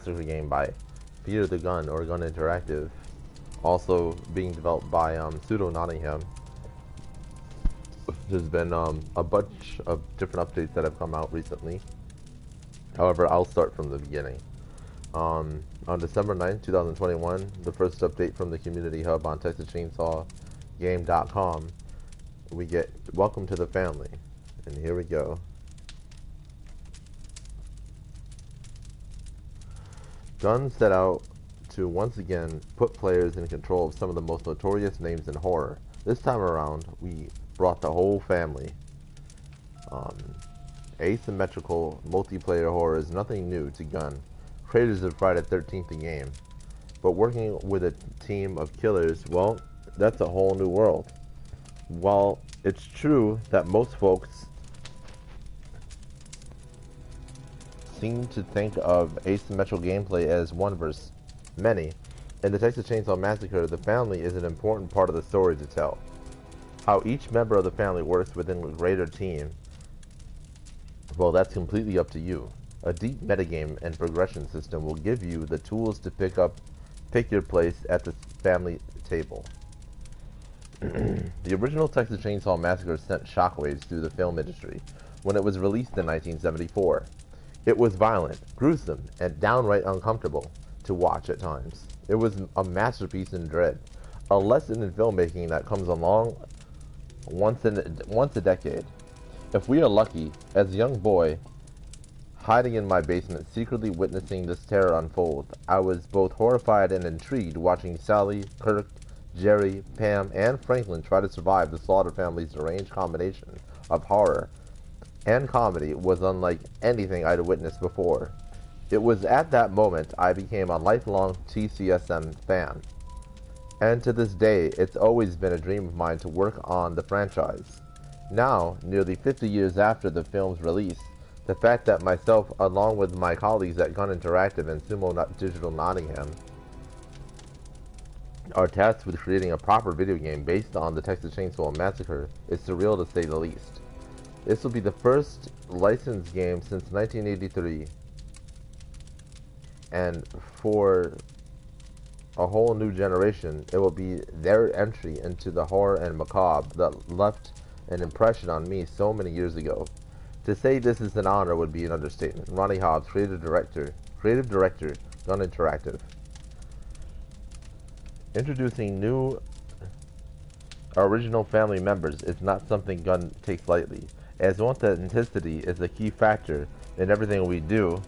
Massacre game by Fear the Gun or Gun Interactive, also being developed by Pseudo Nottingham. There's been a bunch of different updates that have come out recently. However, I'll start from the beginning. On December 9th, 2021, the first update from the community hub on TexasChainsawGame.com, we get Welcome to the Family. And here we go. Gunn set out to once again put players in control of some of the most notorious names in horror. This time around, we brought the whole family. Asymmetrical multiplayer horror is nothing new to Gunn, creators of Friday the 13th the game. But working with a team of killers, well, that's a whole new world. While it's true that most folks seem to think of asymmetrical gameplay as one versus many, in the Texas Chainsaw Massacre, the family is an important part of the story to tell. How each member of the family works within a greater team, well, that's completely up to you. A deep metagame and progression system will give you the tools to pick your place at the family table. The original Texas Chainsaw Massacre sent shockwaves through the film industry when it was released in 1974. It was violent, gruesome, and downright uncomfortable to watch at times. It was a masterpiece in dread, a lesson in filmmaking that comes along once a decade. If we are lucky, as a young boy, hiding in my basement, secretly witnessing this terror unfold, I was both horrified and intrigued watching Sally, Kirk, Jerry, Pam, and Franklin try to survive the Slaughter family's deranged combination of horror and comedy was unlike anything I'd witnessed before. It was at that moment I became a lifelong TCSM fan. And to this day, it's always been a dream of mine to work on the franchise. Now, nearly 50 years after the film's release, the fact that myself, along with my colleagues at Gun Interactive and Sumo Digital Nottingham, are tasked with creating a proper video game based on the Texas Chainsaw Massacre is surreal to say the least. This will be the first licensed game since 1983, and for a whole new generation, it will be their entry into the horror and macabre that left an impression on me so many years ago. To say this is an honor would be an understatement. Ronnie Hobbs, creative director, Gun Interactive. Introducing new original family members is not something Gun takes lightly, as authenticity is a key factor in everything we do.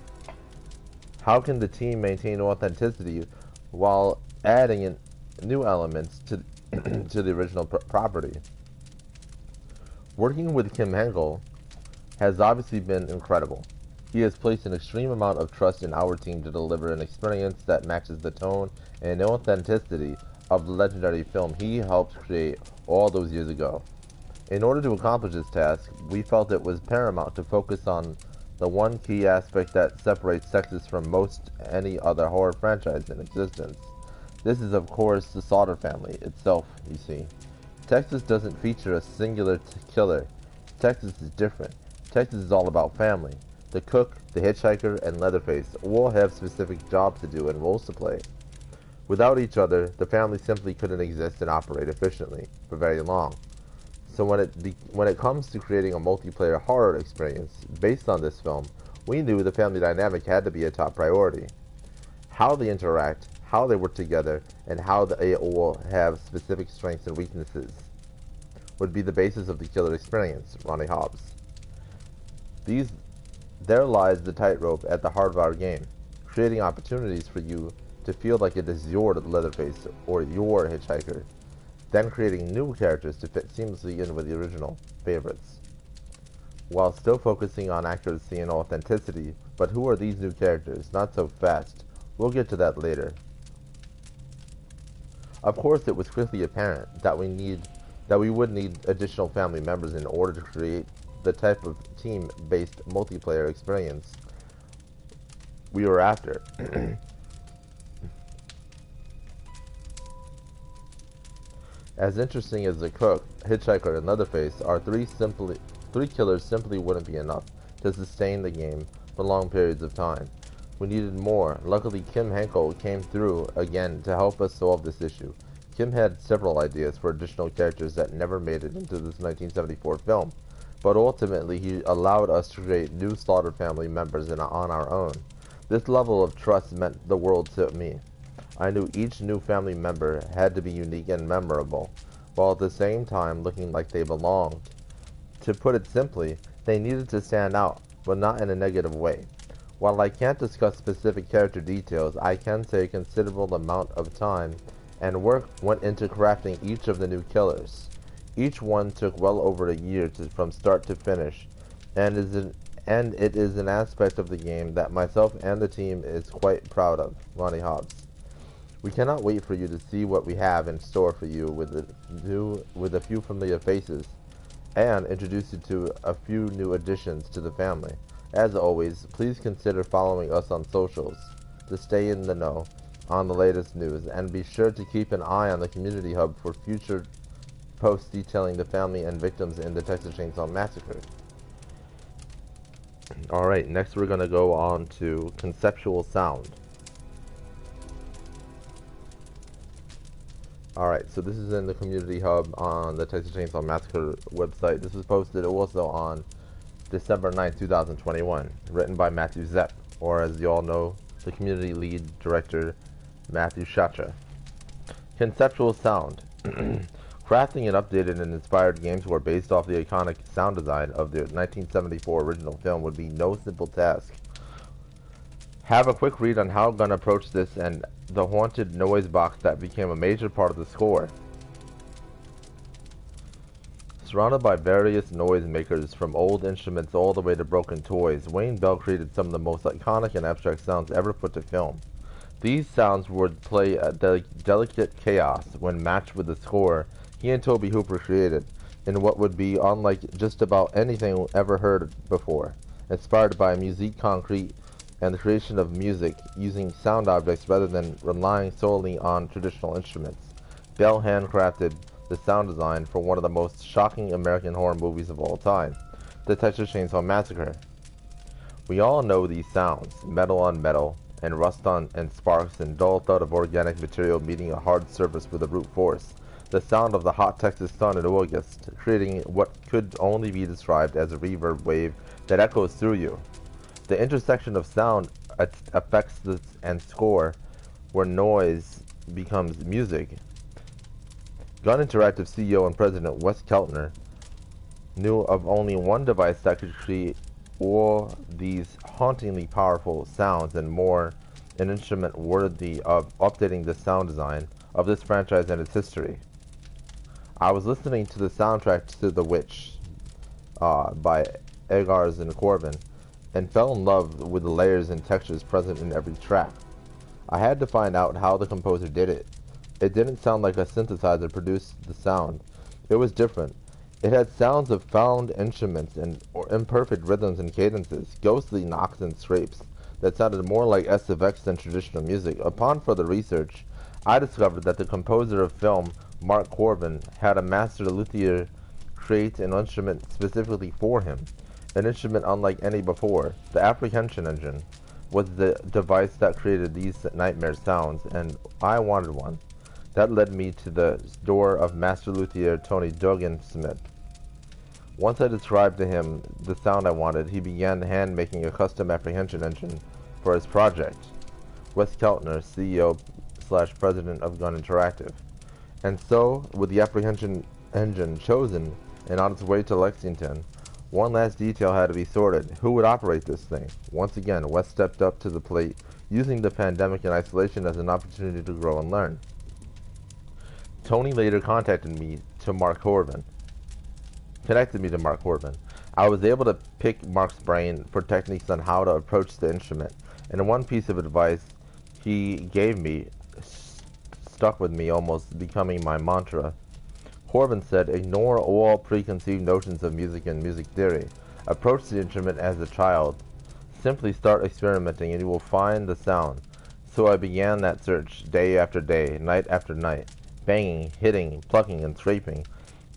How can the team maintain authenticity while adding in new elements to to the original property? Working with Kim Henkel has obviously been incredible. He has placed an extreme amount of trust in our team to deliver an experience that matches the tone and authenticity of the legendary film he helped create all those years ago. In order to accomplish this task, we felt it was paramount to focus on the one key aspect that separates Texas from most any other horror franchise in existence. This is, of course, the Slaughter family itself, you see. Texas doesn't feature a singular killer. Texas is different. Texas is all about family. The cook, the hitchhiker, and Leatherface all have specific jobs to do and roles to play. Without each other, the family simply couldn't exist and operate efficiently for very long. So when it comes to creating a multiplayer horror experience based on this film, we knew the family dynamic had to be a top priority. How they interact, how they work together, and how they all have specific strengths and weaknesses would be the basis of the killer experience, Ronnie Hobbs. There lies the tightrope at the heart of our game, creating opportunities for you to feel like it is your Leatherface or your hitchhiker, then creating new characters to fit seamlessly in with the original favorites, while still focusing on accuracy and authenticity. But who are these new characters? Not so fast. We'll get to that later. Of course, it was quickly apparent that we would need additional family members in order to create the type of team-based multiplayer experience we were after. As interesting as the cook, hitchhiker, and Leatherface are, three killers simply wouldn't be enough to sustain the game for long periods of time. We needed more. Luckily, Kim Henkel came through again to help us solve this issue. Kim had several ideas for additional characters that never made it into this 1974 film, but ultimately he allowed us to create new Slaughter family members on our own. This level of trust meant the world to me. I knew each new family member had to be unique and memorable, while at the same time looking like they belonged. To put it simply, they needed to stand out, but not in a negative way. While I can't discuss specific character details, I can say a considerable amount of time and work went into crafting each of the new killers. Each one took well over a year from start to finish, and it is an aspect of the game that myself and the team is quite proud of. Ronnie Hobbs. We cannot wait for you to see what we have in store for you with a few familiar faces, and introduce you to a few new additions to the family. As always, please consider following us on socials to stay in the know on the latest news, and be sure to keep an eye on the community hub for future posts detailing the family and victims in the Texas Chainsaw Massacre. Alright, next we're going to go on to conceptual sound. Alright, so this is in the community hub on the Texas Chainsaw Massacre website. This was posted also on December 9th, 2021, written by Matthew Zepp, or as you all know, the community lead director, Matthew Shatra. Conceptual sound. Crafting an updated and inspired game score based off the iconic sound design of the 1974 original film would be no simple task. Have a quick read on how I'm going to approach this and the haunted noise box that became a major part of the score. Surrounded by various noise makers from old instruments all the way to broken toys, Wayne Bell created some of the most iconic and abstract sounds ever put to film. These sounds would play a delicate chaos when matched with the score he and Toby Hooper created, in what would be unlike just about anything ever heard before, inspired by musique concrete and the creation of music using sound objects rather than relying solely on traditional instruments. Bell handcrafted the sound design for one of the most shocking American horror movies of all time, the Texas Chainsaw Massacre. We all know these sounds, metal on metal, and rust on and sparks and dull thud of organic material meeting a hard surface with a brute force. The sound of the hot Texas sun in August, creating what could only be described as a reverb wave that echoes through you. The intersection of sound affects and score, where noise becomes music. Gun Interactive CEO and President Wes Keltner knew of only one device that could create all these hauntingly powerful sounds and more, an instrument worthy of updating the sound design of this franchise and its history. I was listening to the soundtrack to The Witch by Eggers and Corbin and fell in love with the layers and textures present in every track. I had to find out how the composer did it. It didn't sound like a synthesizer produced the sound. It was different. It had sounds of found instruments and imperfect rhythms and cadences, ghostly knocks and scrapes that sounded more like SFX than traditional music. Upon further research, I discovered that the composer of film, Mark Corbin, had a master luthier create an instrument specifically for him. An instrument unlike any before. The Apprehension Engine was the device that created these nightmare sounds, and I wanted one. That led me to the door of master luthier Tony Dogan Smith. Once I described to him the sound I wanted, he began hand making a custom apprehension engine for his project. Wes Keltner, CEO/President of Gun Interactive. And so, with the apprehension engine chosen and on its way to Lexington, one last detail had to be sorted. Who would operate this thing? Once again, Wes stepped up to the plate, using the pandemic and isolation as an opportunity to grow and learn. Tony later connected me to Mark Corbin. I was able to pick Mark's brain for techniques on how to approach the instrument, and one piece of advice he gave me stuck with me, almost becoming my mantra. Corbin said, ignore all preconceived notions of music and music theory. Approach the instrument as a child. Simply start experimenting and you will find the sound. So I began that search day after day, night after night, banging, hitting, plucking, and scraping,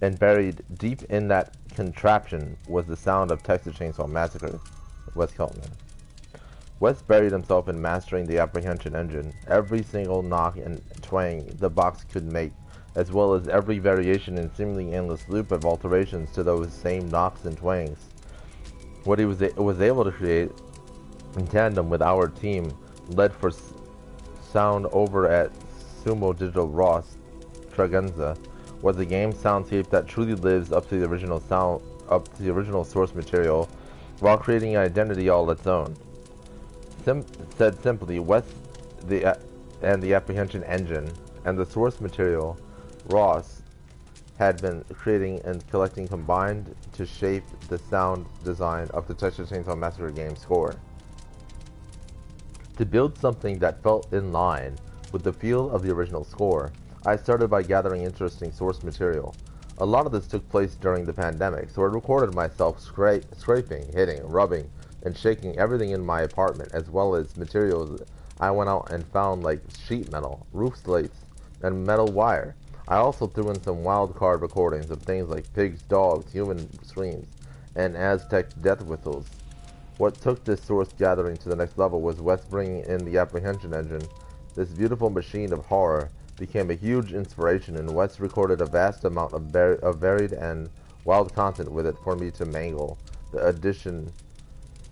and buried deep in that contraption was the sound of Texas Chainsaw Massacre, Wes Keltner. West buried himself in mastering the apprehension engine. Every single knock and twang the box could make, as well as every variation and seemingly endless loop of alterations to those same knocks and twangs. What he was able to create in tandem with our team led for sound over at Sumo Digital Ross Tragenza was a game soundscape that truly lives up to the original source material while creating an identity all its own. Said simply, West and the apprehension engine and the source material, Ross, had been creating and collecting combined to shape the sound design of the Texas Chainsaw Massacre game score. To build something that felt in line with the feel of the original score, I started by gathering interesting source material. A lot of this took place during the pandemic, so I recorded myself scraping, hitting, rubbing, and shaking everything in my apartment, as well as materials I went out and found like sheet metal, roof slates, and metal wire. I also threw in some wild card recordings of things like pigs, dogs, human screams, and Aztec death whistles. What took this source gathering to the next level was West bringing in the apprehension engine. This beautiful machine of horror became a huge inspiration, and West recorded a vast amount of varied and wild content with it for me to mangle. The addition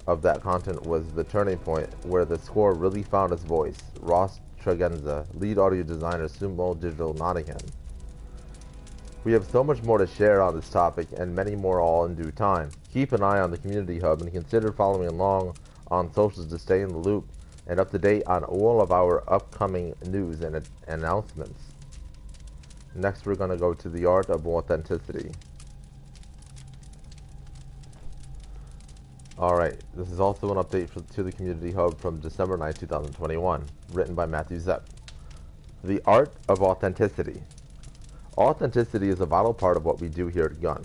of that content was the turning point where the score really found its voice. Ross Tragenza, lead audio designer, Sumo Digital Nottingham. We have so much more to share on this topic and many more all in due time. Keep an eye on the community hub and consider following along on socials to stay in the loop and up to date on all of our upcoming news and announcements. Next, we're going to go to the art of authenticity. Alright, this is also an update to the community hub from December 9, 2021, written by Matthew Zepp. The art of authenticity. Authenticity is a vital part of what we do here at Gun,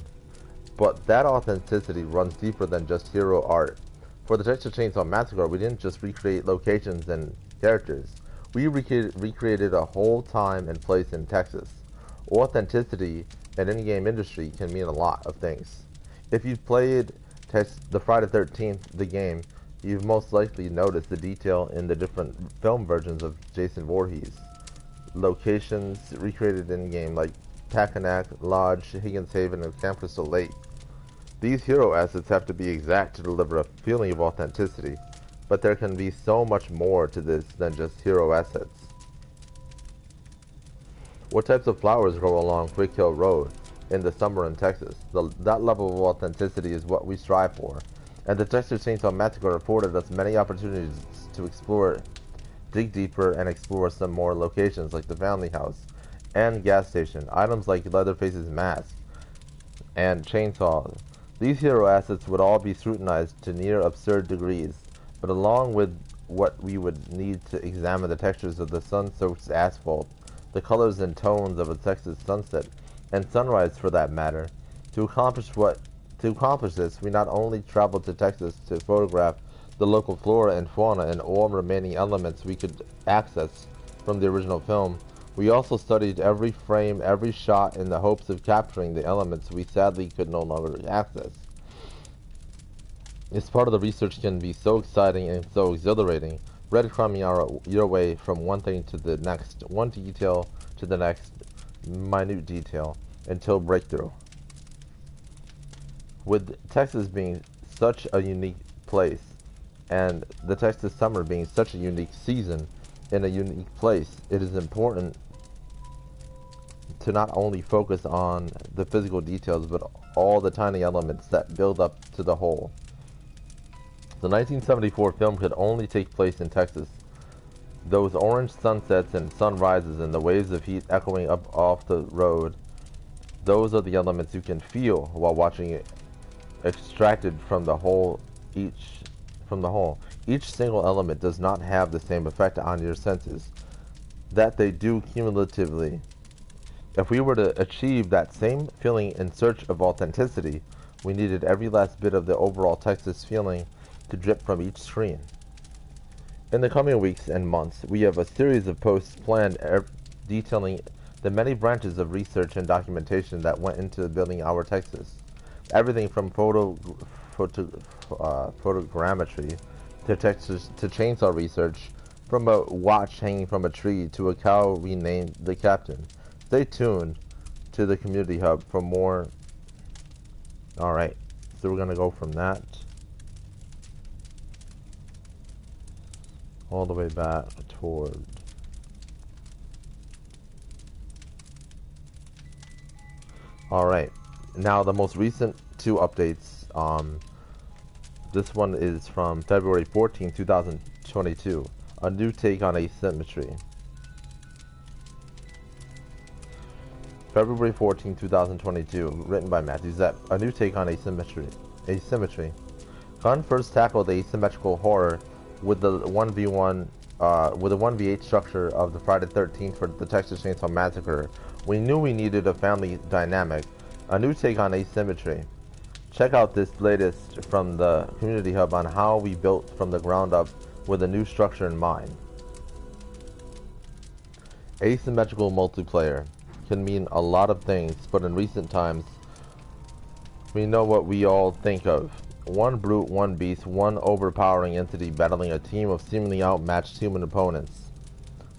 but that authenticity runs deeper than just hero art. For the Texas Chainsaw Massacre, we didn't just recreate locations and characters. We recreated a whole time and place in Texas. Authenticity in any game industry can mean a lot of things. If you've played the Friday the 13th, the game, you've most likely noticed the detail in the different film versions of Jason Voorhees. Locations recreated in-game like Packanack, Lodge, Higgins Haven, and Camp Crystal Lake. These hero assets have to be exact to deliver a feeling of authenticity, but there can be so much more to this than just hero assets. What types of flowers grow along Quick Hill Road in the summer in Texas? That level of authenticity is what we strive for, and the Texas Chainsaw Massacre afforded us many opportunities to explore, dig deeper, and explore some more locations like the family house and gas station, items like Leatherface's mask and chainsaw. These hero assets would all be scrutinized to near absurd degrees, but along with what we would need to examine the textures of the sun-soaked asphalt, the colors and tones of a Texas sunset, and sunrise for that matter. To accomplish this, we not only traveled to Texas to photograph the local flora and fauna and all remaining elements we could access from the original film, we also studied every frame, every shot in the hopes of capturing the elements we sadly could no longer access. This part of the research can be so exciting and so exhilarating, breadcrumbing your way from one thing to the next, one detail to the next minute detail, until breakthrough. With Texas being such a unique place, and the Texas summer being such a unique season in a unique place, it is important to not only focus on the physical details, but all the tiny elements that build up to the whole. The 1974 film could only take place in Texas. Those orange sunsets and sunrises and the waves of heat echoing up off the road, those are the elements you can feel while watching it extracted from the whole. Each single element does not have the same effect on your senses that they do cumulatively. If we were to achieve that same feeling in search of authenticity, we needed every last bit of the overall Texas feeling to drip from each screen. In the coming weeks and months, we have a series of posts planned detailing the many branches of research and documentation that went into building our Texas. Everything from photogrammetry to chainsaw research, from a watch hanging from a tree to a cow renamed the captain. Stay tuned to the community hub for more. Alright, so we're going to go from that all the way back toward alright, now the most recent two updates. This one is from February 14, 2022. A new take on asymmetry. February 14, 2022, written by Matthew Zepp. A new take on asymmetry. Gunn first tackled asymmetrical horror with the 1v8 structure of the Friday the 13th for the Texas Chainsaw Massacre. We knew we needed a family dynamic. A new take on asymmetry. Check out this latest from the community hub on how we built from the ground up with a new structure in mind. Asymmetrical multiplayer can mean a lot of things, but in recent times we know what we all think of. One brute, one beast, one overpowering entity battling a team of seemingly outmatched human opponents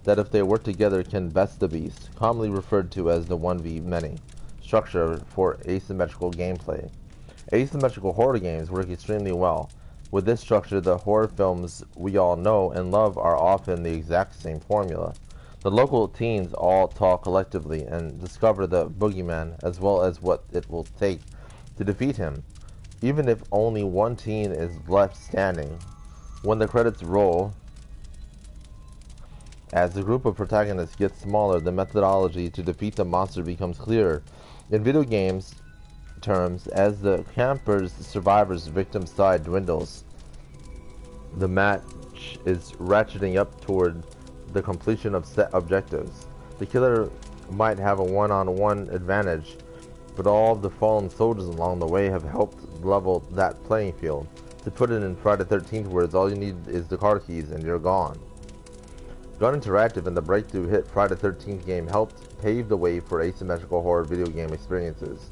that if they work together can best the beast, commonly referred to as the 1v-many structure for asymmetrical gameplay. Asymmetrical horror games work extremely well. With this structure, the horror films we all know and love are often the exact same formula. The local teens all talk collectively and discover the boogeyman as well as what it will take to defeat him, even if only one teen is left standing. When the credits roll, as the group of protagonists gets smaller, the methodology to defeat the monster becomes clearer. In video games terms, as the camper's survivor's victim side dwindles, the match is ratcheting up toward the completion of set objectives. The killer might have a one-on-one advantage, but all of the fallen soldiers along the way have helped level that playing field. To put it in Friday the 13th words, all you need is the car keys and you're gone. Gun Interactive and the breakthrough hit Friday the 13th game helped pave the way for asymmetrical horror video game experiences.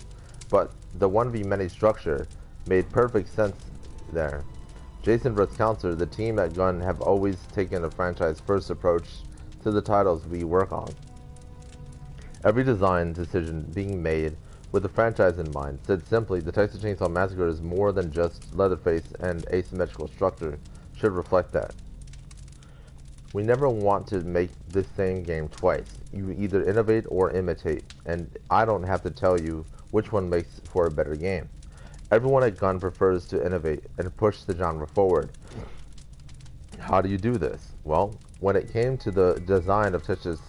But the 1v-many structure made perfect sense there. Jason vs. Counselor, the team at Gun have always taken a franchise-first approach to the titles we work on. Every design decision being made with the franchise in mind. Said simply, the Texas Chainsaw Massacre is more than just Leatherface, and asymmetrical structure should reflect that. We never want to make the same game twice. You either innovate or imitate, and I don't have to tell you which one makes for a better game. Everyone at Gun prefers to innovate and push the genre forward. How do you do this? Well, when it came to the design of Texas,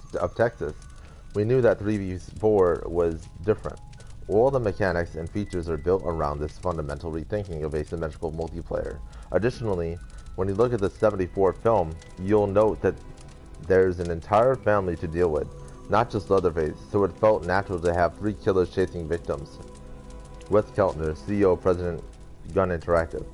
we knew that 3v4 was different. All the mechanics and features are built around this fundamental rethinking of asymmetrical multiplayer. Additionally, when you look at the 74 film, you'll note that there's an entire family to deal with, not just Leatherface, so it felt natural to have 3 killers chasing victims. Wes Keltner, CEO, President, Gun Interactive.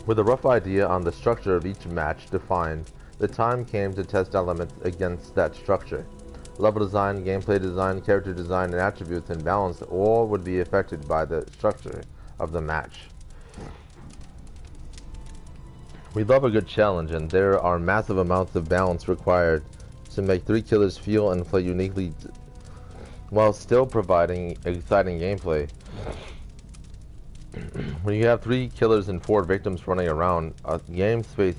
With a rough idea on the structure of each match defined, the time came to test elements against that structure. Level design, gameplay design, character design, and attributes and balance all would be affected by the structure of the match. We love a good challenge, and there are massive amounts of balance required to make 3 killers feel and play uniquely while still providing exciting gameplay. When you have 3 killers and 4 victims running around a game space,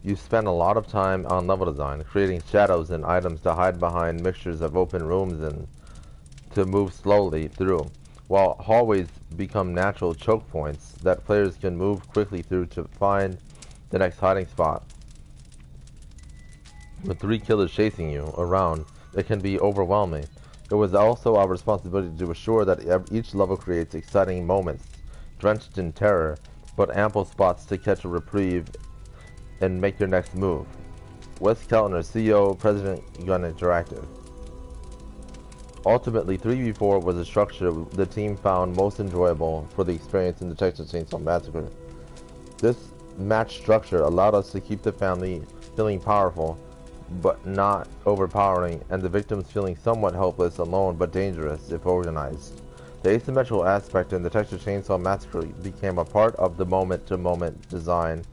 you spend a lot of time on level design, creating shadows and items to hide behind mixtures of open rooms and to move slowly through, while hallways become natural choke points that players can move quickly through to find the next hiding spot. With 3 killers chasing you around, it can be overwhelming. It was also our responsibility to assure that each level creates exciting moments, drenched in terror, but ample spots to catch a reprieve and make your next move. Wes Keltner, CEO, President, Gun Interactive. Ultimately, 3v4 was a structure the team found most enjoyable for the experience in the Texas Chainsaw Massacre. This match structure allowed us to keep the family feeling powerful, but not overpowering, and the victims feeling somewhat helpless, alone, but dangerous if organized. The asymmetrical aspect in the Texas Chainsaw Massacre became a part of the moment-to-moment design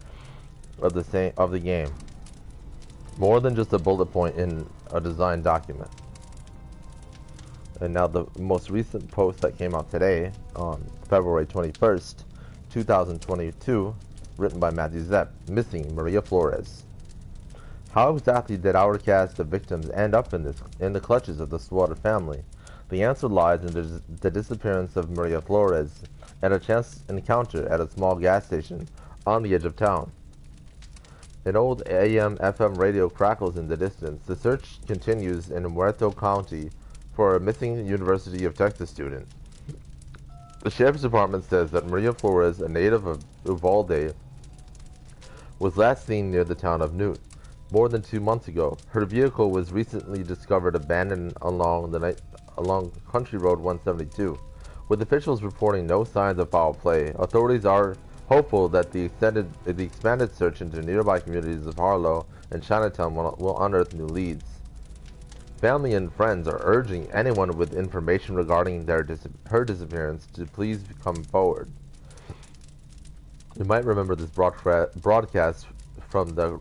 of the game, more than just a bullet point in a design document. And now the most recent post that came out today, on February 21st, 2022, written by Matthew Zepp, missing Maria Flores. How exactly did our cast of victims end up in the clutches of the slaughtered family? The answer lies in the disappearance of Maria Flores and a chance encounter at a small gas station on the edge of town. An old AM/FM radio crackles in the distance. The search continues in Muerto County for a missing University of Texas student. The Sheriff's Department says that Maria Flores, a native of Uvalde, was last seen near the town of Newt more than 2 months ago. Her vehicle was recently discovered abandoned along Country Road 172. With officials reporting no signs of foul play, authorities are hopeful that the expanded search into nearby communities of Harlow and Chinatown will unearth new leads. Family and friends are urging anyone with information regarding her disappearance to please come forward. You might remember this broadcast from the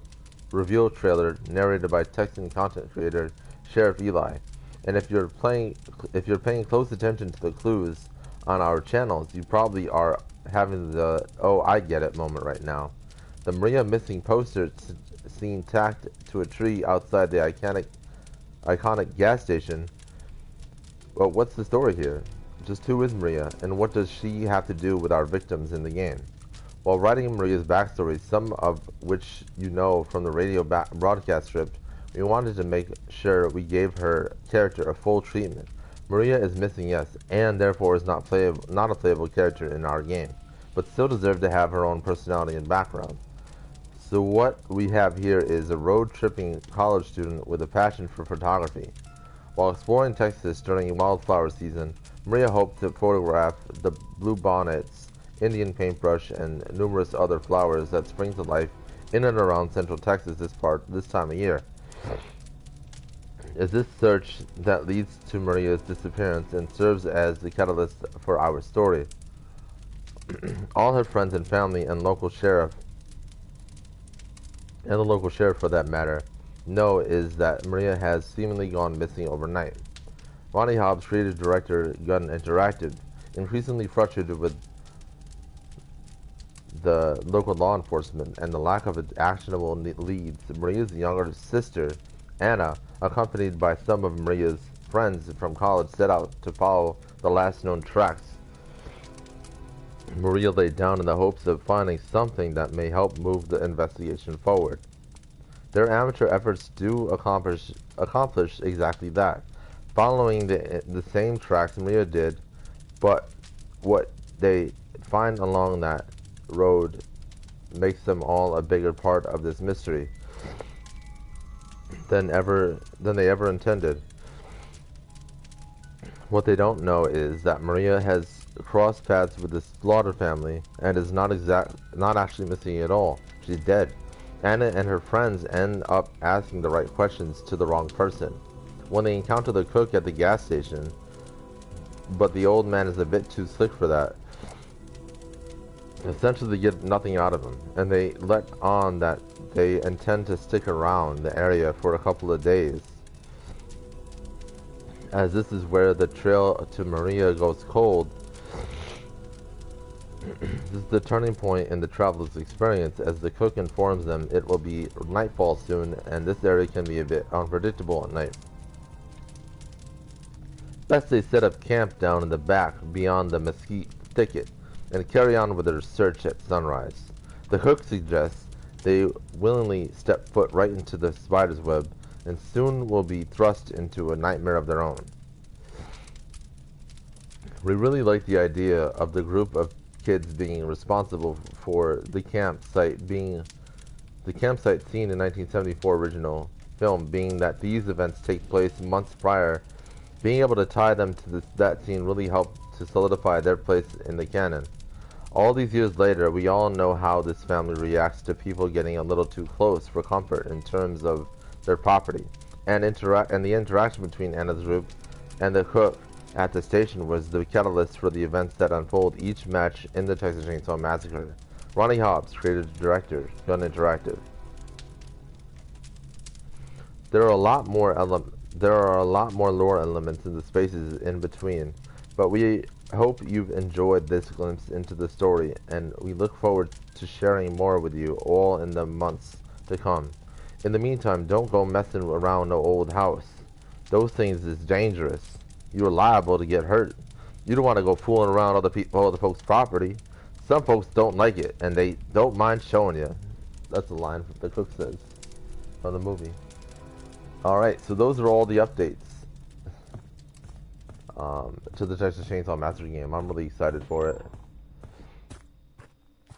reveal trailer narrated by Texan content creator Sheriff Eli. And if you're paying close attention to the clues on our channels, you probably are having the "oh, I get it" moment right now. The Maria missing poster seen tacked to a tree outside the iconic gas station. Well, what's the story here? Just who is Maria, and what does she have to do with our victims in the game? While writing Maria's backstory, some of which you know from the radio broadcast script, we wanted to make sure we gave her character a full treatment. Maria is missing, yes, and therefore is not a playable character in our game, but still deserved to have her own personality and background. So what we have here is a road-tripping college student with a passion for photography. While exploring Texas during wildflower season, Maria hoped to photograph the bluebonnets, Indian paintbrush, and numerous other flowers that spring to life in and around central Texas this time of year. Is this search that leads to Maria's disappearance and serves as the catalyst for our story. All her friends and family and the local sheriff for that matter, know is that Maria has seemingly gone missing overnight. Ronnie Hobbs, creative director, Gun Interactive, increasingly frustrated with the local law enforcement and the lack of actionable leads. Maria's younger sister, Anna, accompanied by some of Maria's friends from college, set out to follow the last known tracks Maria laid down in the hopes of finding something that may help move the investigation forward. Their amateur efforts do accomplish exactly that, following the same tracks Maria did, but what they find along that road makes them all a bigger part of this mystery than they ever intended. What they don't know is that Maria has crossed paths with the Slaughter family and is not actually missing at all. She's dead. Anna and her friends end up asking the right questions to the wrong person when they encounter the cook at the gas station, but the old man is a bit too slick for that. Essentially, they get nothing out of him, and they let on that they intend to stick around the area for a couple of days, as this is where the trail to Maria goes cold. This is the turning point in the traveler's experience, as the cook informs them it will be nightfall soon, and this area can be a bit unpredictable at night. Best they set up camp down in the back beyond the mesquite thicket and carry on with their search at sunrise. The cook suggests they willingly step foot right into the spider's web and soon will be thrust into a nightmare of their own. We really like the idea of the group of kids being responsible for the campsite seen in 1974 original film, being that these events take place months prior. Being able to tie them to that scene really helped to solidify their place in the canon. All these years later, we all know how this family reacts to people getting a little too close for comfort in terms of their property, and the interaction between Anna's group and the cook at the station was the catalyst for the events that unfold each match in the Texas Chainsaw Massacre. Ronnie Hobbs, creative director, Gun Interactive. There are a lot more lore elements in the spaces in between, but we hope you've enjoyed this glimpse into the story, and we look forward to sharing more with you all in the months to come. In the meantime, don't go messing around no old house. Those things is dangerous. You're liable to get hurt. You don't want to go fooling around other folks' property. Some folks don't like it, and they don't mind showing you. That's the line the cook says from the movie. Alright, so those are all the updates to the Texas Chainsaw Massacre game. I'm really excited for it.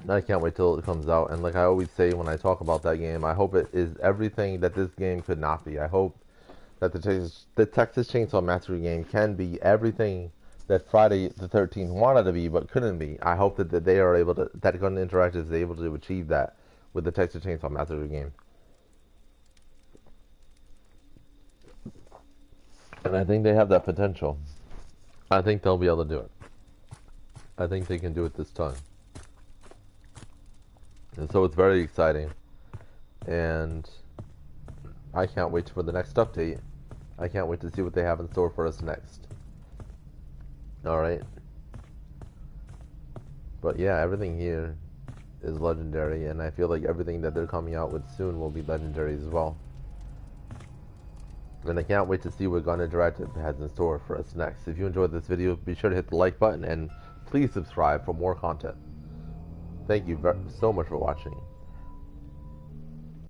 I can't wait till it comes out, and like I always say when I talk about that game, I hope it is everything that this game could not be. I hope that the Texas Chainsaw Massacre game can be everything that Friday the 13th wanted to be but couldn't be. I hope that they are able to, that Gun Interactive is able to achieve that with the Texas Chainsaw Massacre game. And I think they have that potential. I think they'll be able to do it. I think they can do it this time. And so it's very exciting. And I can't wait for the next update. I can't wait to see what they have in store for us next. Alright. But yeah, everything here is legendary, and I feel like everything that they're coming out with soon will be legendary as well. And I can't wait to see what Gun Interactive has in store for us next. If you enjoyed this video, be sure to hit the like button and please subscribe for more content. Thank you so much for watching.